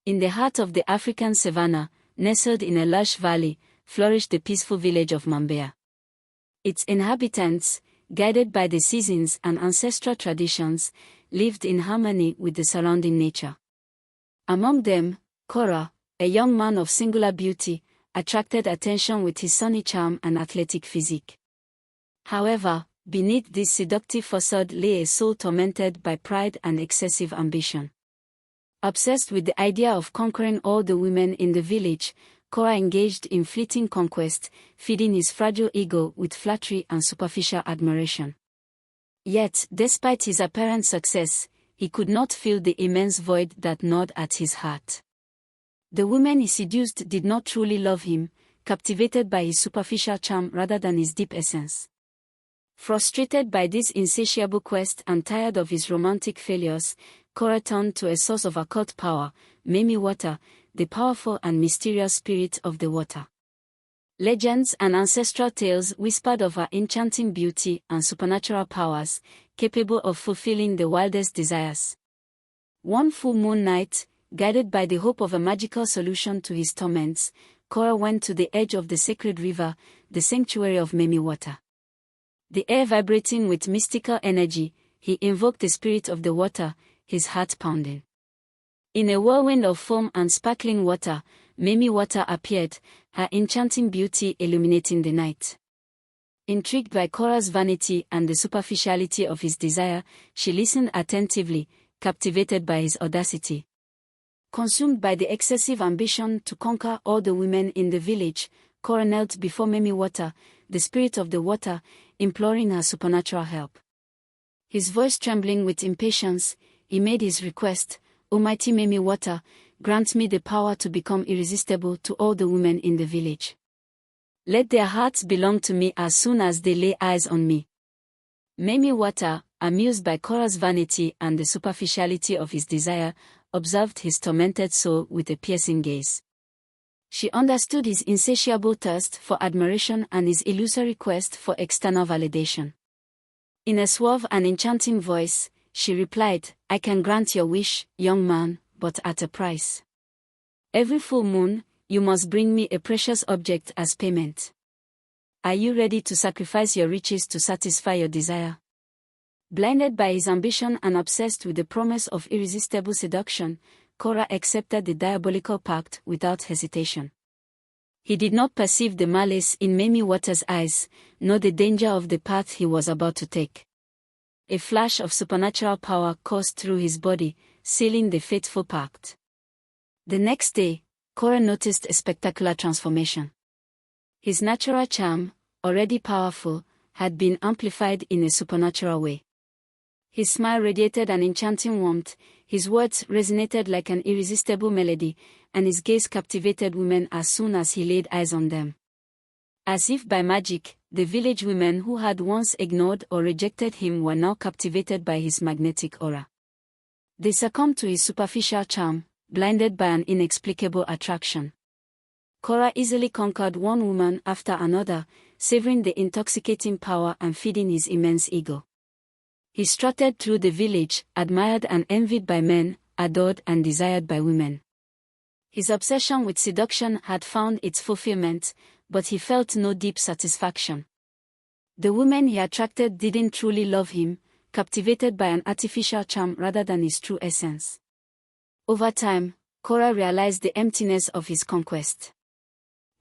In the heart of the African savanna, nestled in a lush valley, flourished the peaceful village of Mambea. Its inhabitants, guided by the seasons and ancestral traditions, lived in harmony with the surrounding nature. Among them, Koura, a young man of singular beauty, attracted attention with his sunny charm and athletic physique. However, beneath this seductive facade lay a soul tormented by pride and excessive ambition. Obsessed with the idea of conquering all the women in the village, Koura engaged in fleeting conquest, feeding his fragile ego with flattery and superficial admiration. Yet, despite his apparent success, he could not fill the immense void that gnawed at his heart. The women he seduced did not truly love him, captivated by his superficial charm rather than his deep essence. Frustrated by this insatiable quest and tired of his romantic failures, Koura turned to a source of occult power, Mamy Wata, the powerful and mysterious spirit of the water. Legends and ancestral tales whispered of her enchanting beauty and supernatural powers, capable of fulfilling the wildest desires. One full moon night, guided by the hope of a magical solution to his torments, Koura went to the edge of the sacred river, the sanctuary of Mamy Wata. The air vibrating with mystical energy, he invoked the spirit of the water, his heart pounding. In a whirlwind of foam and sparkling water, Mamy Wata appeared, her enchanting beauty illuminating the night. Intrigued by Koura's vanity and the superficiality of his desire, she listened attentively, captivated by his audacity. Consumed by the excessive ambition to conquer all the women in the village, Koura knelt before Mamy Wata, the spirit of the water, imploring her supernatural help. His voice trembling with impatience, he made his request, "Almighty Mamy Wata, grant me the power to become irresistible to all the women in the village. Let their hearts belong to me as soon as they lay eyes on me." Mamy Wata, amused by Koura's vanity and the superficiality of his desire, observed his tormented soul with a piercing gaze. She understood his insatiable thirst for admiration and his illusory quest for external validation. In a suave and enchanting voice, she replied, "I can grant your wish, young man, but at a price. Every full moon, you must bring me a precious object as payment. Are you ready to sacrifice your riches to satisfy your desire?" Blinded by his ambition and obsessed with the promise of irresistible seduction, Koura accepted the diabolical pact without hesitation. He did not perceive the malice in Mamy Wata's eyes, nor the danger of the path he was about to take. A flash of supernatural power coursed through his body, sealing the fateful pact. The next day, Koura noticed a spectacular transformation. His natural charm, already powerful, had been amplified in a supernatural way. His smile radiated an enchanting warmth, his words resonated like an irresistible melody, and his gaze captivated women as soon as he laid eyes on them. As if by magic, the village women who had once ignored or rejected him were now captivated by his magnetic aura. They succumbed to his superficial charm, blinded by an inexplicable attraction. Koura easily conquered one woman after another, savoring the intoxicating power and feeding his immense ego. He strutted through the village, admired and envied by men, adored and desired by women. His obsession with seduction had found its fulfillment, but he felt no deep satisfaction. The women he attracted didn't truly love him, captivated by an artificial charm rather than his true essence. Over time, Koura realized the emptiness of his conquest.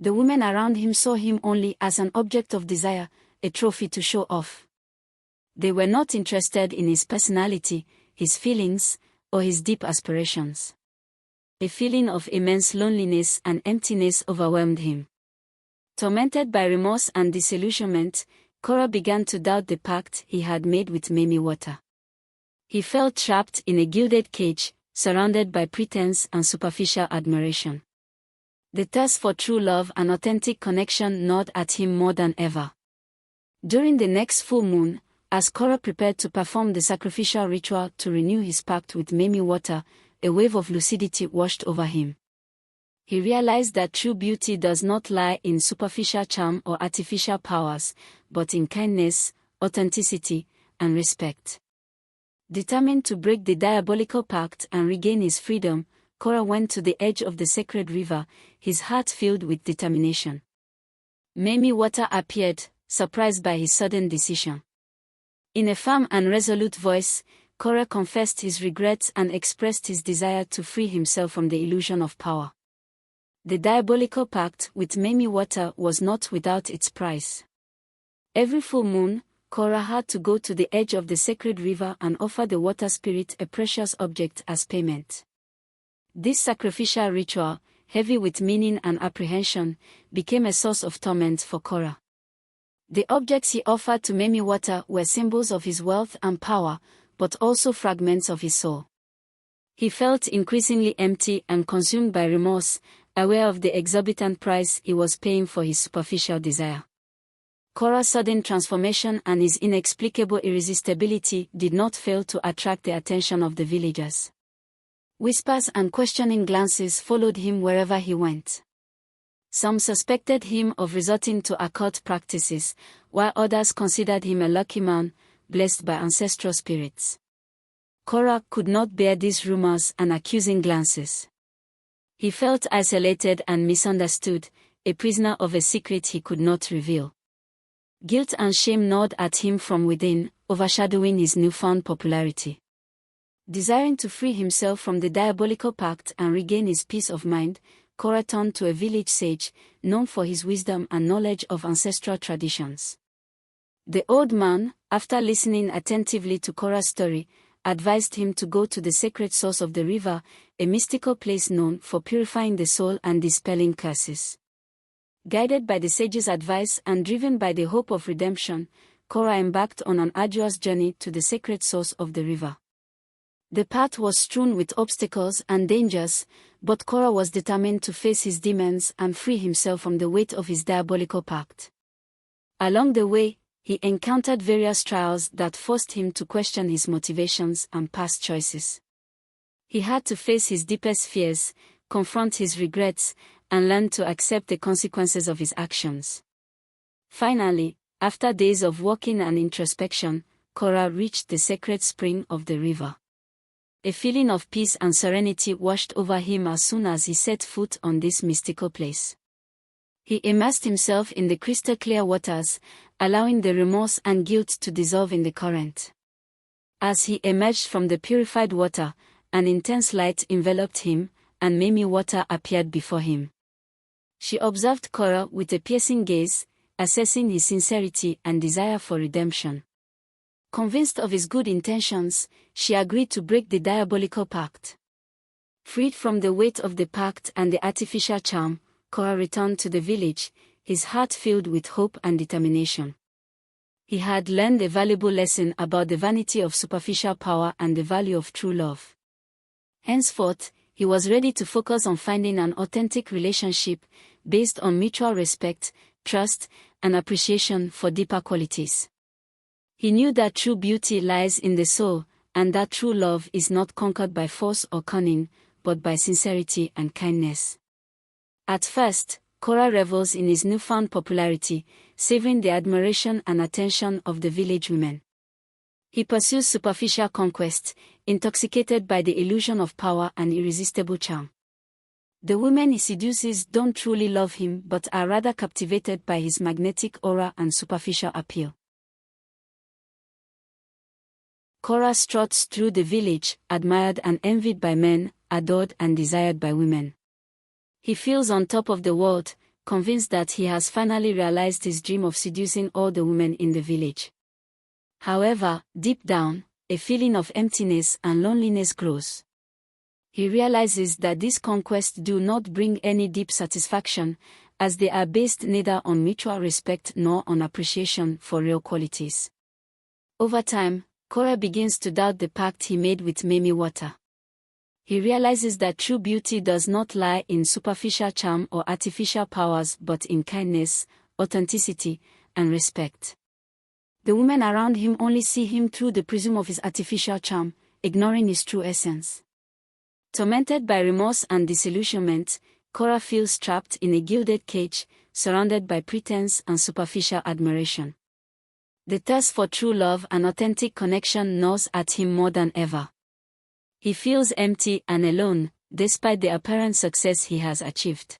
The women around him saw him only as an object of desire, a trophy to show off. They were not interested in his personality, his feelings, or his deep aspirations. A feeling of immense loneliness and emptiness overwhelmed him. Tormented by remorse and disillusionment, Koura began to doubt the pact he had made with Mamy Wata. He felt trapped in a gilded cage, surrounded by pretense and superficial admiration. The thirst for true love and authentic connection gnawed at him more than ever. During the next full moon, as Koura prepared to perform the sacrificial ritual to renew his pact with Mamy Wata, a wave of lucidity washed over him. He realized that true beauty does not lie in superficial charm or artificial powers, but in kindness, authenticity, and respect. Determined to break the diabolical pact and regain his freedom, Koura went to the edge of the sacred river, his heart filled with determination. Mamy Wata appeared, surprised by his sudden decision. In a firm and resolute voice, Koura confessed his regrets and expressed his desire to free himself from the illusion of power. The diabolical pact with Mamy Wata was not without its price. Every full moon, Koura had to go to the edge of the sacred river and offer the water spirit a precious object as payment. This sacrificial ritual, heavy with meaning and apprehension, became a source of torment for Koura. The objects he offered to Mamy Wata were symbols of his wealth and power, but also fragments of his soul. He felt increasingly empty and consumed by remorse, aware of the exorbitant price he was paying for his superficial desire. Koura's sudden transformation and his inexplicable irresistibility did not fail to attract the attention of the villagers. Whispers and questioning glances followed him wherever he went. Some suspected him of resorting to occult practices, while others considered him a lucky man, blessed by ancestral spirits. Koura could not bear these rumors and accusing glances. He felt isolated and misunderstood, a prisoner of a secret he could not reveal. Guilt and shame gnawed at him from within, overshadowing his newfound popularity. Desiring to free himself from the diabolical pact and regain his peace of mind, Koura turned to a village sage, known for his wisdom and knowledge of ancestral traditions. The old man, after listening attentively to Koura's story, advised him to go to the sacred source of the river, a mystical place known for purifying the soul and dispelling curses. Guided by the sage's advice and driven by the hope of redemption, Koura embarked on an arduous journey to the sacred source of the river. The path was strewn with obstacles and dangers, but Koura was determined to face his demons and free himself from the weight of his diabolical pact. Along the way, he encountered various trials that forced him to question his motivations and past choices. He had to face his deepest fears, confront his regrets, and learn to accept the consequences of his actions. Finally, after days of walking and introspection, Koura reached the sacred spring of the river. A feeling of peace and serenity washed over him as soon as he set foot on this mystical place. He immersed himself in the crystal-clear waters, allowing the remorse and guilt to dissolve in the current. As he emerged from the purified water, an intense light enveloped him, and Mamy Wata appeared before him. She observed Koura with a piercing gaze, assessing his sincerity and desire for redemption. Convinced of his good intentions, she agreed to break the diabolical pact. Freed from the weight of the pact and the artificial charm, Koura returned to the village, his heart filled with hope and determination. He had learned a valuable lesson about the vanity of superficial power and the value of true love. Henceforth, he was ready to focus on finding an authentic relationship based on mutual respect, trust, and appreciation for deeper qualities. He knew that true beauty lies in the soul, and that true love is not conquered by force or cunning, but by sincerity and kindness. At first, Koura revels in his newfound popularity, savoring the admiration and attention of the village women. He pursues superficial conquest, intoxicated by the illusion of power and irresistible charm. The women he seduces don't truly love him but are rather captivated by his magnetic aura and superficial appeal. Koura struts through the village, admired and envied by men, adored and desired by women. He feels on top of the world, convinced that he has finally realized his dream of seducing all the women in the village. However, deep down, a feeling of emptiness and loneliness grows. He realizes that these conquests do not bring any deep satisfaction, as they are based neither on mutual respect nor on appreciation for real qualities. Over time, Koura begins to doubt the pact he made with Mamy Wata. He realizes that true beauty does not lie in superficial charm or artificial powers but in kindness, authenticity, and respect. The women around him only see him through the prism of his artificial charm, ignoring his true essence. Tormented by remorse and disillusionment, Koura feels trapped in a gilded cage, surrounded by pretense and superficial admiration. The thirst for true love and authentic connection gnaws at him more than ever. He feels empty and alone, despite the apparent success he has achieved.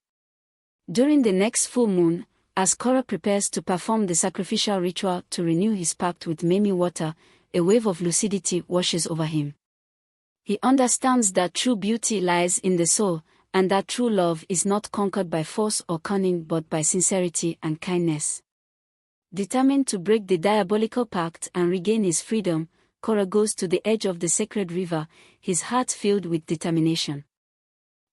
During the next full moon, as Koura prepares to perform the sacrificial ritual to renew his pact with Mamy Wata, a wave of lucidity washes over him. He understands that true beauty lies in the soul, and that true love is not conquered by force or cunning but by sincerity and kindness. Determined to break the diabolical pact and regain his freedom, Koura goes to the edge of the sacred river, his heart filled with determination.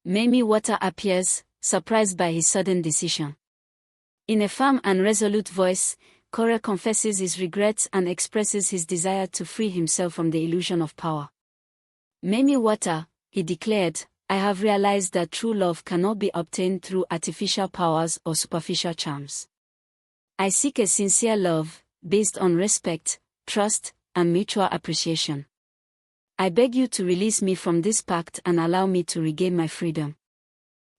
Mamy Wata appears, surprised by his sudden decision. In a firm and resolute voice, Koura confesses his regrets and expresses his desire to free himself from the illusion of power. Mamy Wata, he declared, I have realized that true love cannot be obtained through artificial powers or superficial charms. I seek a sincere love, based on respect, trust, and mutual appreciation. I beg you to release me from this pact and allow me to regain my freedom.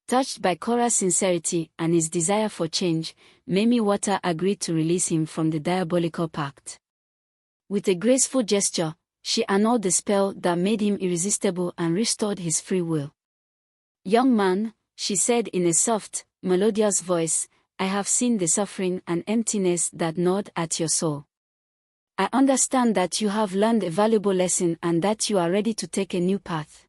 Touched by Koura's sincerity and his desire for change, Mamy Wata agreed to release him from the diabolical pact. With a graceful gesture, she annulled the spell that made him irresistible and restored his free will. Young man, she said in a soft, melodious voice, I have seen the suffering and emptiness that gnawed at your soul. I understand that you have learned a valuable lesson and that you are ready to take a new path.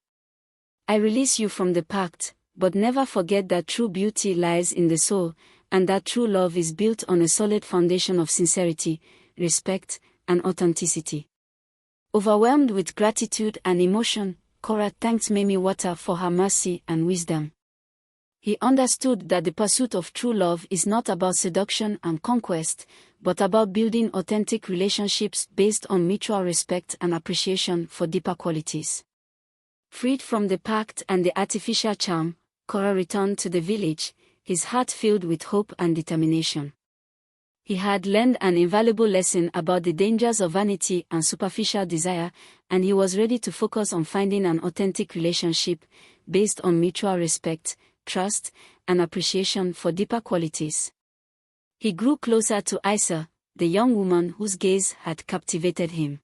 I release you from the pact, but never forget that true beauty lies in the soul, and that true love is built on a solid foundation of sincerity, respect, and authenticity. Overwhelmed with gratitude and emotion, Koura thanked Mamy Wata for her mercy and wisdom. He understood that the pursuit of true love is not about seduction and conquest, but about building authentic relationships based on mutual respect and appreciation for deeper qualities. Freed from the pact and the artificial charm, Koura returned to the village, his heart filled with hope and determination. He had learned an invaluable lesson about the dangers of vanity and superficial desire, and he was ready to focus on finding an authentic relationship based on mutual respect, trust, and appreciation for deeper qualities. He grew closer to Isa, the young woman whose gaze had captivated him.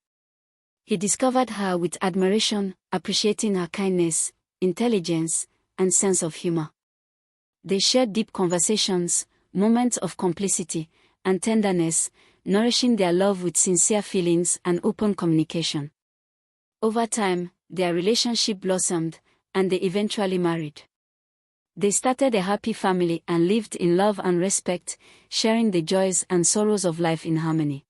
He discovered her with admiration, appreciating her kindness, intelligence, and sense of humor. They shared deep conversations, moments of complicity, and tenderness, nourishing their love with sincere feelings and open communication. Over time, their relationship blossomed, and they eventually married. They started a happy family and lived in love and respect, sharing the joys and sorrows of life in harmony.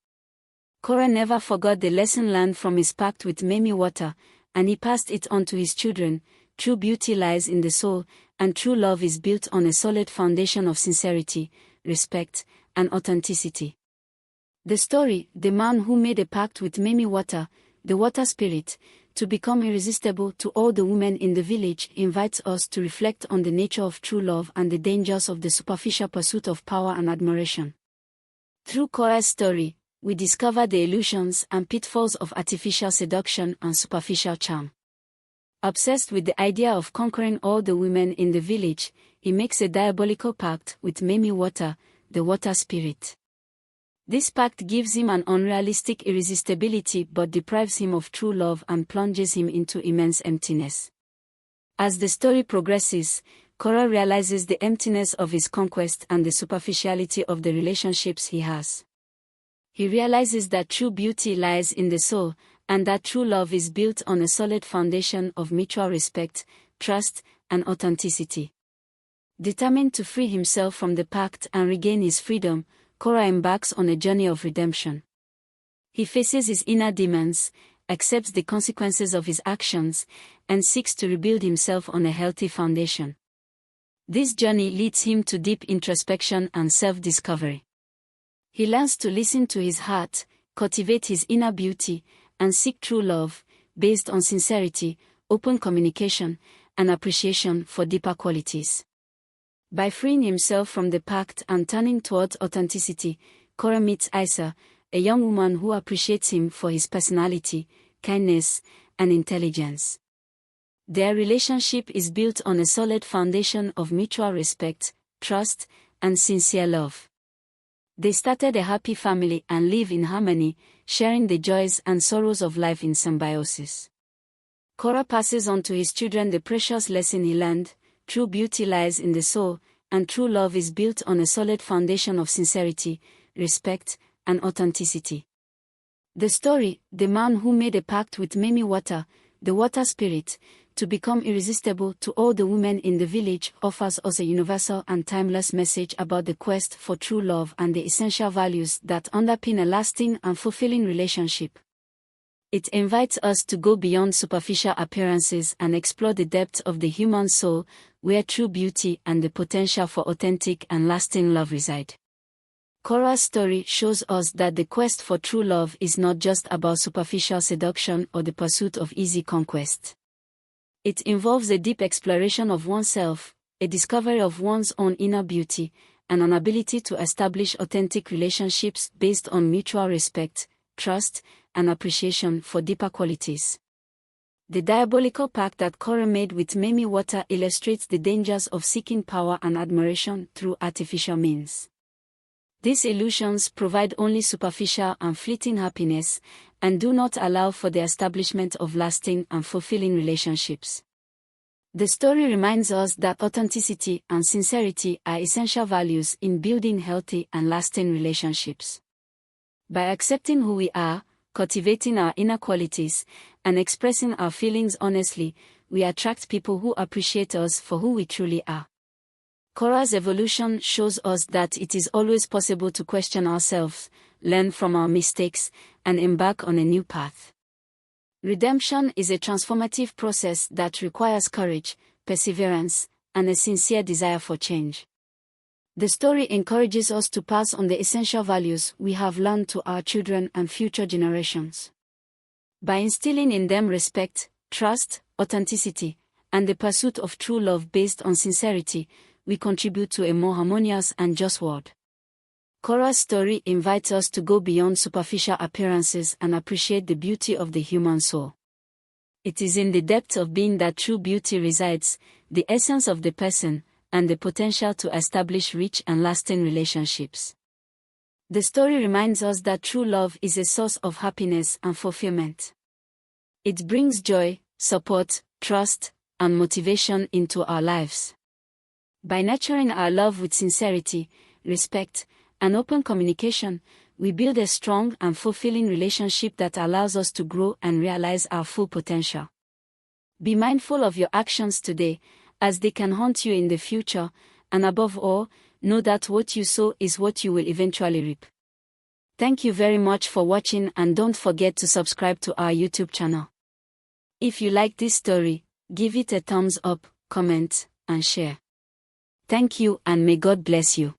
Koura never forgot the lesson learned from his pact with Mamy Wata, and he passed it on to his children. True beauty lies in the soul, and true love is built on a solid foundation of sincerity, respect, and authenticity. The story, The Man Who Made a Pact with Mamy Wata, the water spirit, to become irresistible to all the women in the village, invites us to reflect on the nature of true love and the dangers of the superficial pursuit of power and admiration. Through Koura's story, we discover the illusions and pitfalls of artificial seduction and superficial charm. Obsessed with the idea of conquering all the women in the village, he makes a diabolical pact with Mamy Wata, the water spirit. This pact gives him an unrealistic irresistibility but deprives him of true love and plunges him into immense emptiness. As the story progresses, Koura realizes the emptiness of his conquest and the superficiality of the relationships he has. He realizes that true beauty lies in the soul, and that true love is built on a solid foundation of mutual respect, trust, and authenticity. Determined to free himself from the pact and regain his freedom, Koura embarks on a journey of redemption. He faces his inner demons, accepts the consequences of his actions, and seeks to rebuild himself on a healthy foundation. This journey leads him to deep introspection and self-discovery. He learns to listen to his heart, cultivate his inner beauty, and seek true love, based on sincerity, open communication, and appreciation for deeper qualities. By freeing himself from the pact and turning towards authenticity, Koura meets Isa, a young woman who appreciates him for his personality, kindness, and intelligence. Their relationship is built on a solid foundation of mutual respect, trust, and sincere love. They started a happy family and live in harmony, sharing the joys and sorrows of life in symbiosis. Koura passes on to his children the precious lesson he learned: true beauty lies in the soul, and true love is built on a solid foundation of sincerity, respect, and authenticity. The story, The Man Who Made a Pact with Mamy Wata, the water spirit, to become irresistible to all the women in the village, offers us a universal and timeless message about the quest for true love and the essential values that underpin a lasting and fulfilling relationship. It invites us to go beyond superficial appearances and explore the depths of the human soul, where true beauty and the potential for authentic and lasting love reside. Koura's story shows us that the quest for true love is not just about superficial seduction or the pursuit of easy conquest. It involves a deep exploration of oneself, a discovery of one's own inner beauty, and an ability to establish authentic relationships based on mutual respect, trust, and appreciation for deeper qualities. The diabolical pact that Koura made with Mamy Wata illustrates the dangers of seeking power and admiration through artificial means. These illusions provide only superficial and fleeting happiness, and do not allow for the establishment of lasting and fulfilling relationships. The story reminds us that authenticity and sincerity are essential values in building healthy and lasting relationships. By accepting who we are, cultivating our inner qualities, and expressing our feelings honestly, we attract people who appreciate us for who we truly are. Koura's evolution shows us that it is always possible to question ourselves, learn from our mistakes, and embark on a new path. Redemption is a transformative process that requires courage, perseverance, and a sincere desire for change. The story encourages us to pass on the essential values we have learned to our children and future generations. By instilling in them respect, trust, authenticity, and the pursuit of true love based on sincerity, we contribute to a more harmonious and just world. Koura's story invites us to go beyond superficial appearances and appreciate the beauty of the human soul. It is in the depth of being that true beauty resides, the essence of the person, and the potential to establish rich and lasting relationships. The story reminds us that true love is a source of happiness and fulfillment. It brings joy, support, trust, and motivation into our lives. By nurturing our love with sincerity, respect, and open communication, we build a strong and fulfilling relationship that allows us to grow and realize our full potential. Be mindful of your actions today, as they can haunt you in the future, and above all, know that what you sow is what you will eventually reap. Thank you very much for watching, and don't forget to subscribe to our YouTube channel. If you like this story, give it a thumbs up, comment, and share. Thank you, and may God bless you.